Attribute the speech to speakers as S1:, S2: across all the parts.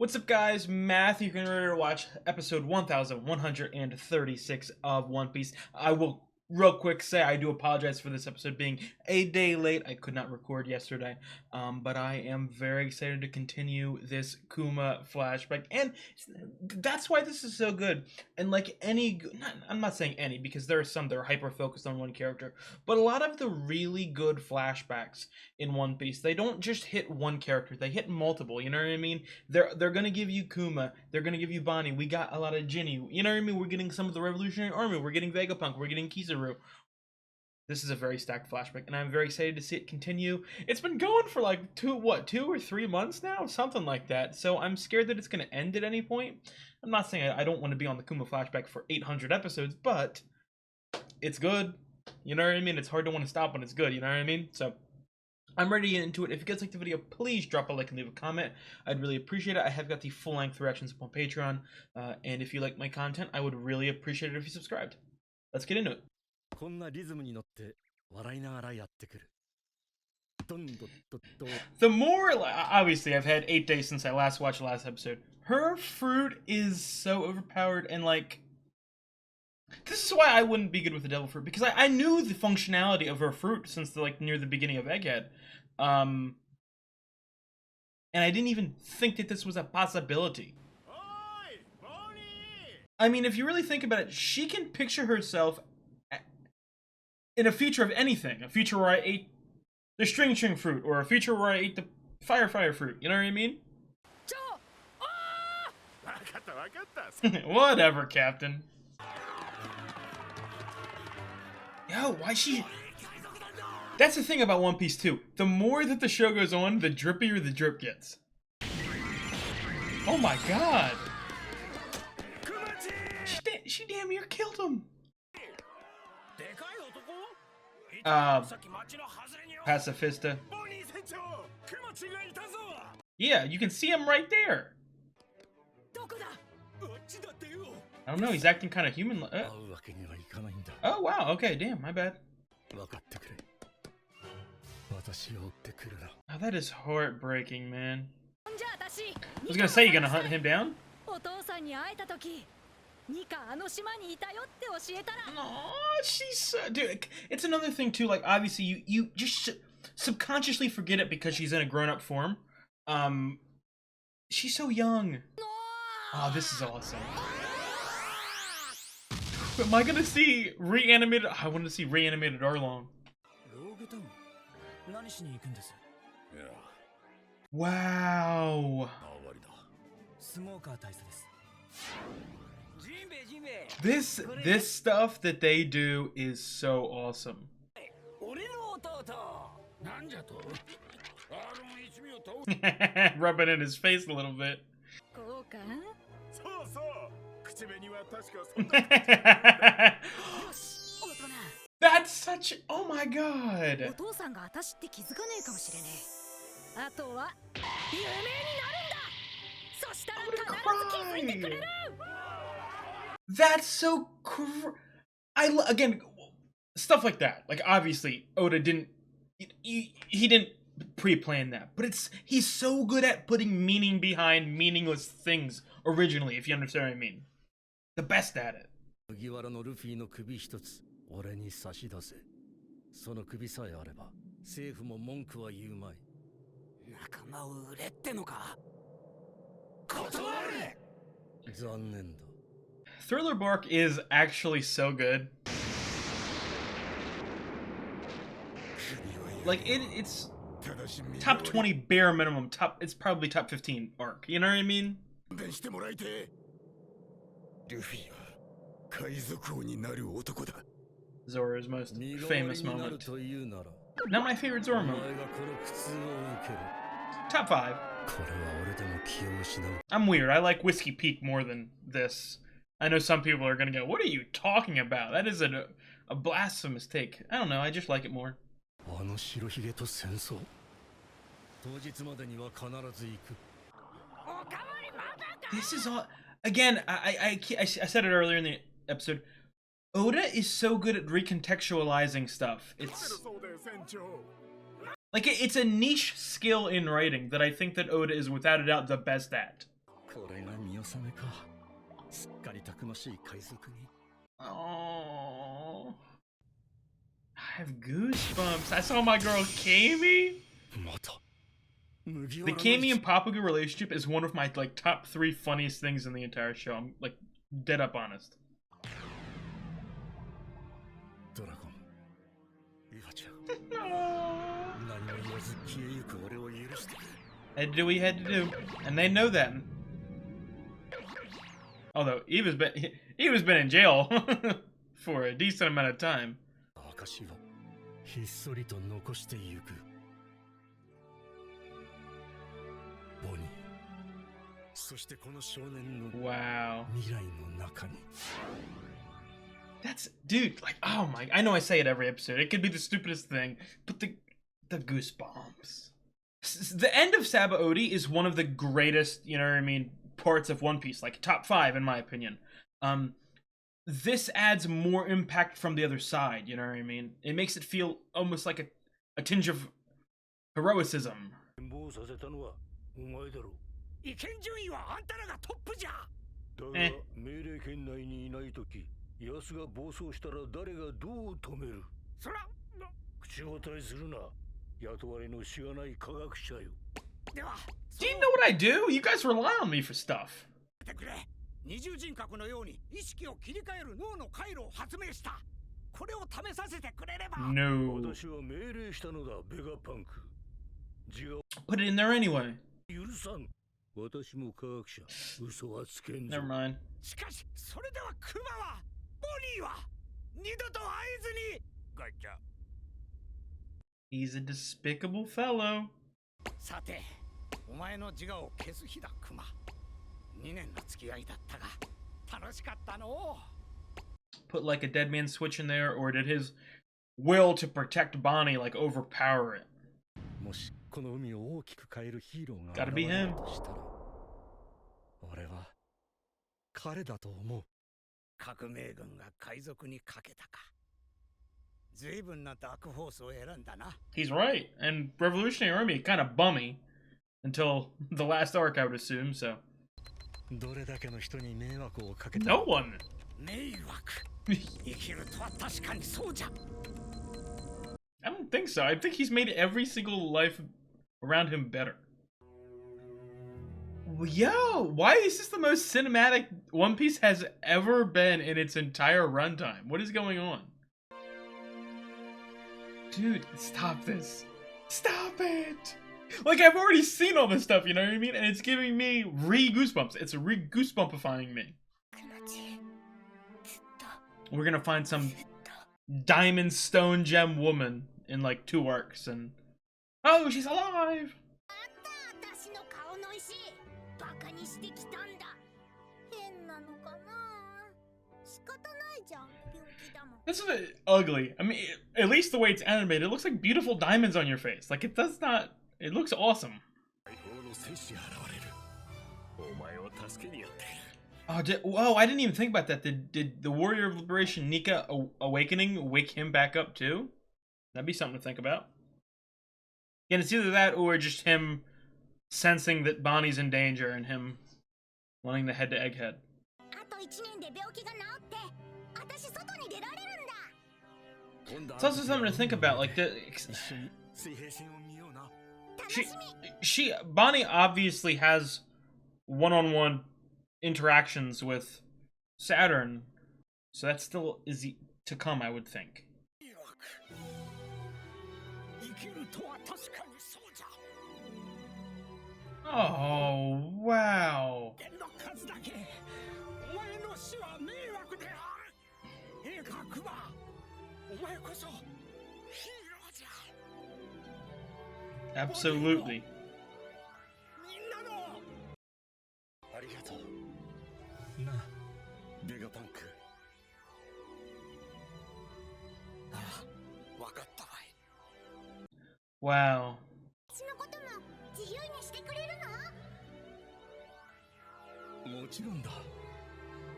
S1: What's up, guys? Matthew, you're ready to watch episode 1136 of One Piece. I will real quick say I do apologize for this episode being a day late. I could not record yesterday, but I am very excited to continue this Kuma flashback, and that's why this is so good. And like I'm not saying any, because there are some that are hyper focused on one character, but a lot of the really good flashbacks in One Piece, they don't just hit one character, they hit multiple. You know what I mean? They're gonna give you Kuma, they're gonna give you Bonnie. We got a lot of Ginny. You know what I mean? We're getting some of the Revolutionary Army. We're getting Vegapunk. We're getting Kizaru. This is a very stacked flashback, and I'm very excited to see it continue. It's been going for like 2 or 3 months now, something like that. So I'm scared that it's gonna end at any point. I'm not saying I don't want to be on the Kuma flashback for 800 episodes, but it's good. You know what I mean? It's hard to want to stop when it's good. You know what I mean? So I'm ready to get into it. If you guys like the video, please drop a like and leave a comment. I'd really appreciate it. I have got the full-length reactions up on Patreon. And if you like my content, I would really appreciate it if you subscribed. Let's get into it. The more, obviously, I've had 8 days since I last watched the last episode. Her fruit is so overpowered, and like, this is why I wouldn't be good with the devil fruit, because I knew the functionality of her fruit since near the beginning of Egghead. And I didn't even think that this was a possibility. I mean, if you really think about it, she can picture herself in a future of anything. A future where I ate the string fruit, or a future where I ate the fire fruit. You know what I mean? Whatever, Captain. Yo, why she... That's the thing about One Piece too. The more that the show goes on, the drippier the drip gets. Oh my god! She damn near killed him! Pacifista. Yeah, you can see him right there. I don't know, he's acting kind of human. Oh wow, okay, damn, my bad. Oh, that is heartbreaking, man. I was gonna say, you're gonna hunt him down? Oh, she's dude, it's another thing too, like, obviously you just subconsciously forget it because she's in a grown-up form. She's so young. Oh, this is awesome. Am I gonna see reanimated? I want to see reanimated Arlong. Wow. This stuff that they do is so awesome. Rub it in his face a little bit. That's such... Oh my god. That's so again, stuff like that. Like, obviously, Oda didn't... He didn't pre-plan that. But he's so good at putting meaning behind meaningless things originally, if you understand what I mean. The best at it. Thriller Bark is actually so good. Like, it's top 20 bare minimum. It's probably top 15 arc. You know what I mean? Zoro's most famous moment. Not my favorite Zoro moment. Top 5. I'm weird. I like Whiskey Peak more than this. I know some people are gonna go, "What are you talking about? That is a blasphemous take." I don't know. I just like it more. This is all... Again, I said it earlier in the episode. Oda is so good at recontextualizing stuff. It's like, it's a niche skill in writing that I think that Oda is without a doubt the best at. Oh, I have goosebumps. I saw my girl Kami. The Kami and Papagu relationship is one of my like top 3 funniest things in the entire show. I'm like dead up honest. Had to do what he had to do, and they know that. Although Eva's been in jail for a decent amount of time. Wow. That's, dude, like, oh my, I know I say it every episode. It could be the stupidest thing, but the goosebumps. The end of Sabaody is one of the greatest, you know what I mean, parts of One Piece, like top 5 in my opinion. This adds more impact from the other side, you know what I mean? It makes it feel almost like a tinge of heroicism. Eh. Do you know what I do? You guys rely on me for stuff. No. Put it in there anyway. Never mind. He's a despicable fellow. Put like a dead man switch in there, or did his will to protect Bonnie like overpower it? Gotta be him. He's right, and Revolutionary Army kind of bummy until the last arc, I would assume. So no one. I don't think so. I think he's made every single life around him better. Yo, why is this the most cinematic One Piece has ever been in its entire runtime? What is going on? Dude, stop this. Stop it! Like, I've already seen all this stuff, you know what I mean? And it's giving me re-goosebumps. It's re-goosebumpifying me. We're gonna find some diamond stone gem woman in like 2 arcs and... Oh, she's alive! This is ugly. I mean, at least the way it's animated, it looks like beautiful diamonds on your face. Like, it does not... It looks awesome. Oh, I didn't even think about that. Did the Warrior of Liberation Nika Awakening wake him back up too? That'd be something to think about. Yeah, it's either that or just him sensing that Bonnie's in danger and him wanting to head to Egghead. It's also something to think about, like Bonnie obviously has one-on-one interactions with Saturn, so that still is to come, I would think. Oh, wow. Absolutely. Wow.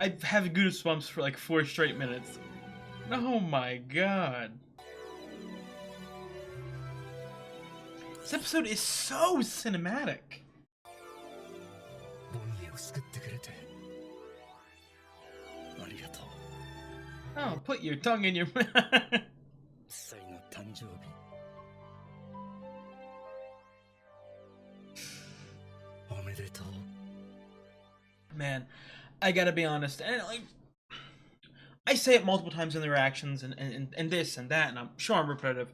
S1: I have goosebumps for like 4 straight minutes. Oh my god. This episode is so cinematic. Oh, put your tongue in your mouth. Man, I gotta be honest, and like I say it multiple times in the reactions and this and that, and I'm sure I'm repetitive.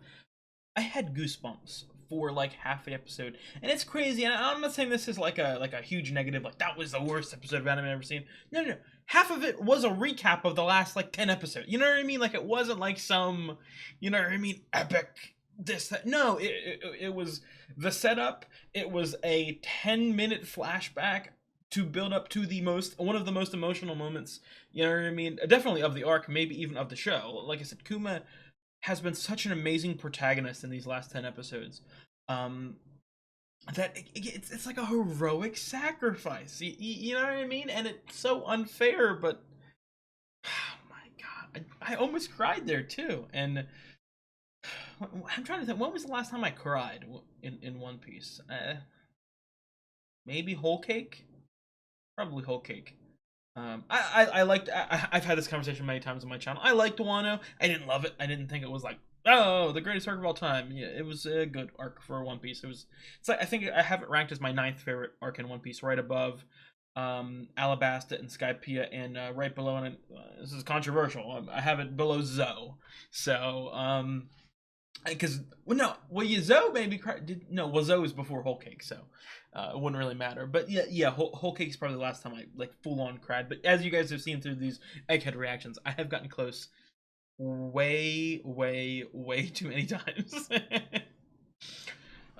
S1: I had goosebumps for like half the episode, and it's crazy. And I'm not saying this is like a huge negative, like that was the worst episode of anime I've ever seen. No, no, no. Half of it was a recap of the last like 10 episodes. You know what I mean? Like it wasn't like some, you know what I mean, epic this that. No, it was the setup. It was a 10-minute flashback to build up to the most one of the most emotional moments. You know what I mean? Definitely of the arc, maybe even of the show. Like I said, Kuma has been such an amazing protagonist in these last 10 episodes, um, that it's like a heroic sacrifice. You know what I mean? And it's so unfair, but oh my god, I almost cried there too. And I'm trying to think, when was the last time I cried in One Piece? Maybe Whole Cake? Probably Whole Cake. I liked. I've had this conversation many times on my channel. I liked Wano. I didn't love it. I didn't think it was like, oh, the greatest arc of all time. Yeah, it was a good arc for One Piece. It was. It's like I think I have it ranked as my ninth favorite arc in One Piece, right above Alabasta and Skypiea, and right below. And this is controversial. I have it below Zoe. So because well Zoe made me cry. Well, Zoe was before Whole Cake, so it wouldn't really matter. But yeah, Whole Cake's probably the last time I like full on cried. But as you guys have seen through these egghead reactions, I have gotten close way, way, way too many times.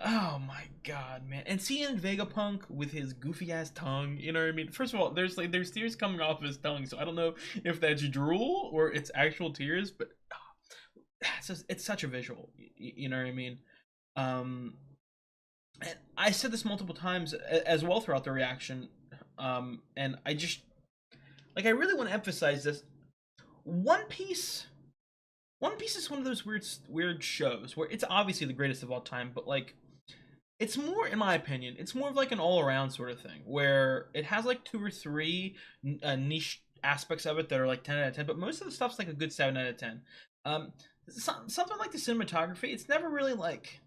S1: Oh my god, man! And seeing Vegapunk with his goofy ass tongue, you know what I mean? First of all, there's tears coming off his tongue, so I don't know if that's drool or it's actual tears, but it's such a visual. You know what I mean? And I said this multiple times as well throughout the reaction, and I just like I really want to emphasize this. One Piece. One Piece is one of those weird shows where it's obviously the greatest of all time, but like it's more, in my opinion, it's more of like an all-around sort of thing where it has like two or three niche aspects of it that are like 10 out of 10, but most of the stuff's like a good 7 out of 10. Something like the cinematography, it's never really like,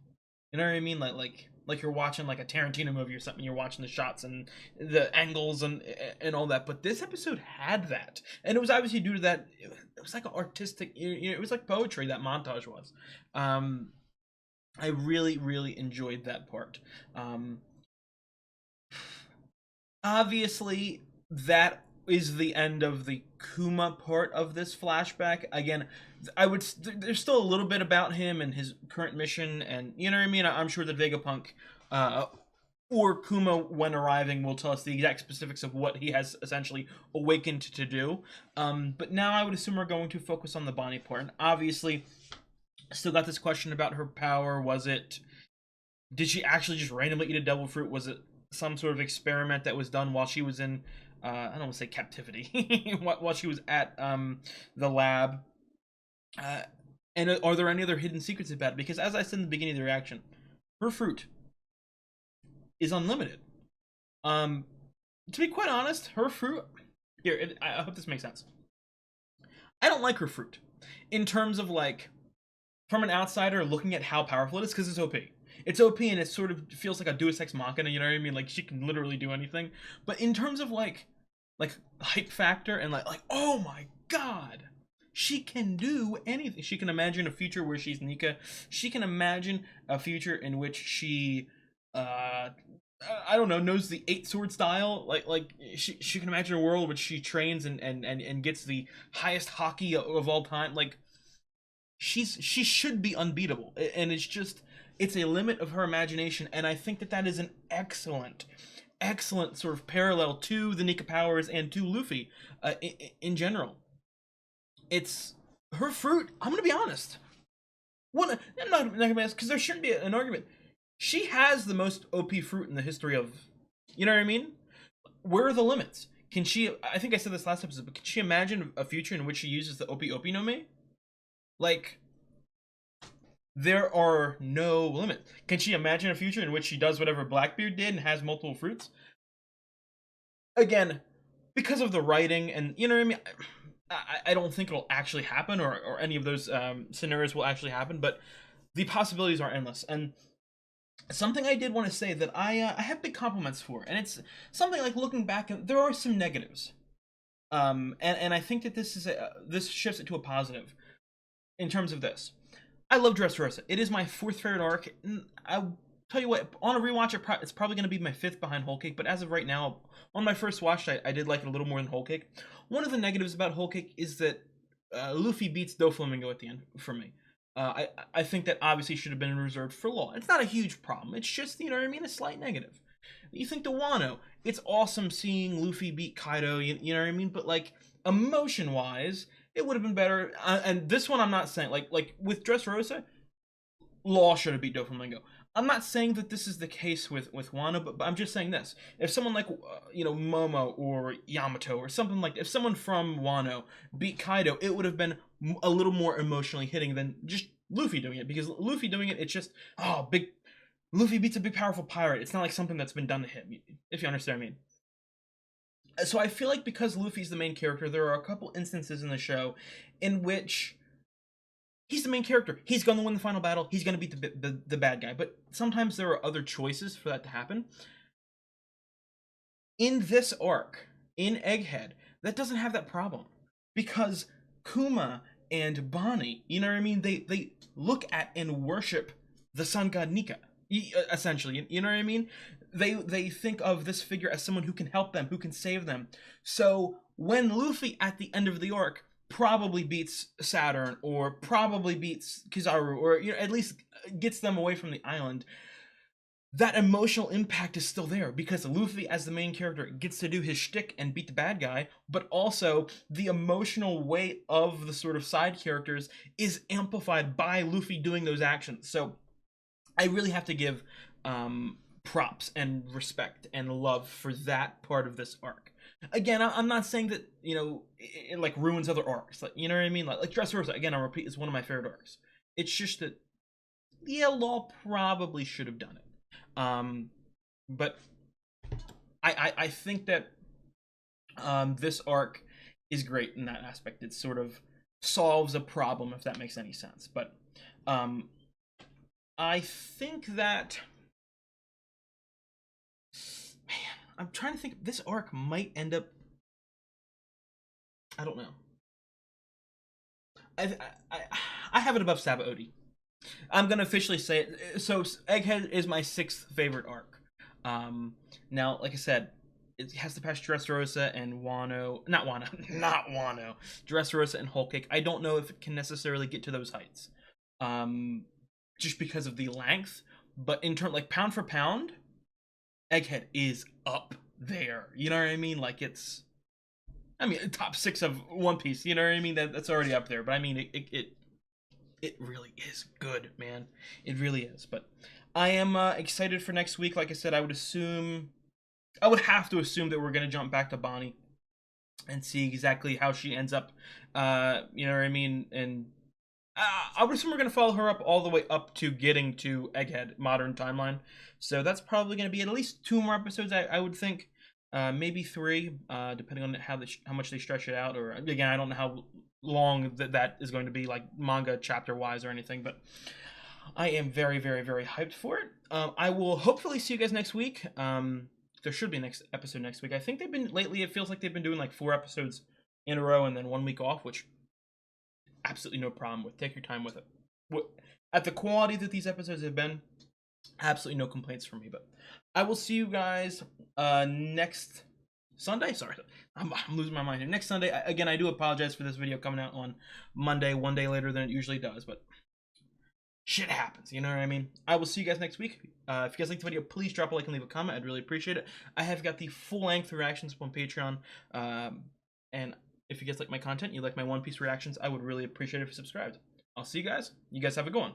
S1: you know what I mean, like you're watching like a Tarantino movie or something. You're watching the shots and the angles and all that. But this episode had that, and it was obviously due to that. It was like an artistic, it was like poetry, that montage was. I really, really enjoyed that part. Obviously, that is the end of the Kuma part of this flashback. Again, there's still a little bit about him and his current mission, and you know what I mean. I'm sure that Vegapunk or Kuma, when arriving, will tell us the exact specifics of what he has essentially awakened to do. But now I would assume we're going to focus on the Bonnie part, and obviously, still got this question about her power. Did she actually just randomly eat a devil fruit? Was it some sort of experiment that was done while she was in, I don't want to say captivity, while she was at the lab? And are there any other hidden secrets about it? Because as I said in the beginning of the reaction, her fruit is unlimited. To be quite honest, her fruit. Here, I hope this makes sense. I don't like her fruit in terms of like, from an outsider looking at how powerful it is, because it's OP. It's OP and it sort of feels like a Deus Ex Machina, you know what I mean? Like she can literally do anything. But in terms of like hype factor and like oh my god, she can do anything. She can imagine a future where she's Nika. She can imagine a future in which she I don't know, knows the eight sword style. Like she can imagine a world in which she trains and gets the highest hockey of all time. Like she should be unbeatable, and it's a limit of her imagination, and I think that is an excellent sort of parallel to the Nika powers and to Luffy in general. It's her fruit. I'm gonna be honest. I'm not gonna be honest because there shouldn't be an argument. She has the most OP fruit in the history of, you know what I mean? Where are the limits? Can she? I think I said this last episode, but can she imagine a future in which she uses the OP no Me? Like, there are no limits. Can she imagine a future in which she does whatever Blackbeard did and has multiple fruits? again, because of the writing, and you know what I mean. I don't think it'll actually happen, or any of those scenarios will actually happen, but the possibilities are endless. And something I did want to say that I have big compliments for, and it's something like looking back, and there are some negatives. And I think that this shifts it to a positive in terms of this. I love Dressrosa. It is my fourth favorite arc. I'll tell you what, on a rewatch, it's probably going to be my fifth behind Whole Cake. But as of right now, on my first watch, I did like it a little more than Whole Cake. One of the negatives about Whole Cake is that Luffy beats Doflamingo at the end for me. I think that obviously should have been reserved for Law. It's not a huge problem. It's just, you know what I mean, a slight negative. You think to Wano, it's awesome seeing Luffy beat Kaido, you know what I mean? But like emotion wise, it would have been better. And this one, I'm not saying like with Dressrosa, Law should have beat Doflamingo. I'm not saying that this is the case with Wano, but I'm just saying this: if someone like Momo or Yamato or something like, if someone from Wano beat Kaido, it would have been a little more emotionally hitting than just Luffy doing it. Because Luffy doing it, it's just big. Luffy beats a big powerful pirate. It's not like something that's been done to him, if you understand what I mean. So I feel like because Luffy's the main character, there are a couple instances in the show in which he's the main character. He's going to win the final battle. He's going to beat the bad guy. But sometimes there are other choices for that to happen. In this arc, in Egghead, that doesn't have that problem. Because Kuma and Bonnie, you know what I mean? They look at and worship the sun god Nika, essentially. You know what I mean? They think of this figure as someone who can help them, who can save them. So when Luffy at the end of the arc probably beats Saturn, or probably beats Kizaru, or at least gets them away from the island, that emotional impact is still there because Luffy, as the main character, gets to do his shtick and beat the bad guy, but also the emotional weight of the sort of side characters is amplified by Luffy doing those actions. So I really have to give props and respect and love for that part of this arc. Again, I'm not saying that it like ruins other arcs, like, you know what I mean. Like Dressrosa, again, I repeat, is one of my favorite arcs. It's just that Law probably should have done it. But I think that this arc is great in that aspect. It sort of solves a problem, if that makes any sense. But I think that, man, I'm trying to think. This arc might end up. I don't know. I have it above Sabaody. I'm gonna officially say it. So Egghead is my sixth favorite arc. Now, like I said, it has to pass Dressrosa and Wano. Not Wano. Not Wano. Dressrosa and Whole Cake. I don't know if it can necessarily get to those heights. Just because of the length. But in terms, like, pound for pound, Egghead is up there. You know what I mean? Like, it's, I mean, top six of One Piece. You know what I mean? That's already up there. But I mean, it really is good, man. It really is. But I am excited for next week. Like I said, I would have to assume that we're gonna jump back to Bonnie and see exactly how she ends up. You know what I mean? And I would assume we're gonna follow her up all the way up to getting to Egghead modern timeline. So that's probably gonna be at least 2 more episodes. I would think, maybe 3, depending on how much they stretch it out. Or again, I don't know how long that is going to be, like manga chapter wise or anything. But I am very, very, very hyped for it. I will hopefully see you guys next week. There should be a next episode next week. I think they've been lately. It feels like they've been doing like 4 episodes in a row and then 1 week off, which absolutely no problem with. Take your time with it. At the quality that these episodes have been, absolutely no complaints from me. But I will see you guys next Sunday. Sorry, I'm losing my mind here. Next Sunday. Again, I do apologize for this video coming out on Monday, 1 day later than it usually does, but shit happens, you know what I mean? I will see you guys next week. If you guys like the video, please drop a like and leave a comment. I'd really appreciate it. I have got the full-length reactions on Patreon. And if you guys like my content, you like my One Piece reactions, I would really appreciate it if you subscribed. I'll see you guys. You guys have a good one.